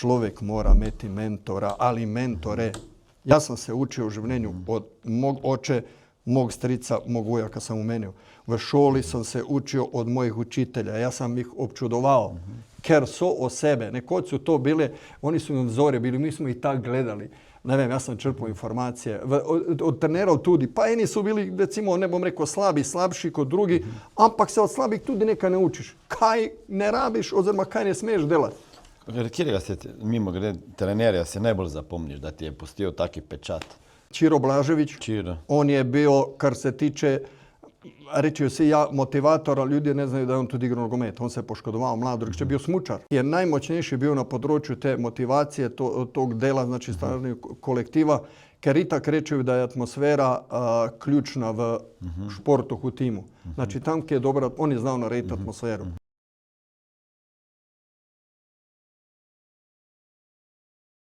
človek mora imeti mentora, ali mentore. Ja sam se učio u življenju od mog oče, mog strica, mog ujaka sam umenio. V šoli sam se učio od mojih učitelja. Ja sam ih občudovao. Ker so o sebe. Nekoć su to bile, oni su nam vzori bili, mi smo ih tak gledali. Ne vem, ja sam črpao informacije. Od trenerov tudi. Pa eni su bili, recimo, ne bom rekao slabši kot drugi, ampak se od slabih tudi nekaj ne učiš. Kaj ne rabiš, oziroma kaj ne smeš delati. Katerega se, mimo grede, trenerja se najbolj zapomniš, da ti je pustil taki pečat? Čiro Blažević. Čiro. On je bio, kar se tiče, reći si ja, motivator, ali ljudi ne znaju da je on tudi igrao nogomet. On se poškodovao mlad, drugi je bio smučar. Je najmoćnejši bio na području te motivacije, tog dela, znači stvarnog kolektiva, ker itak rečeju da je atmosfera ključna v športu, u timu. Znači tam gdje je dobra, on je znao narediti atmosferu.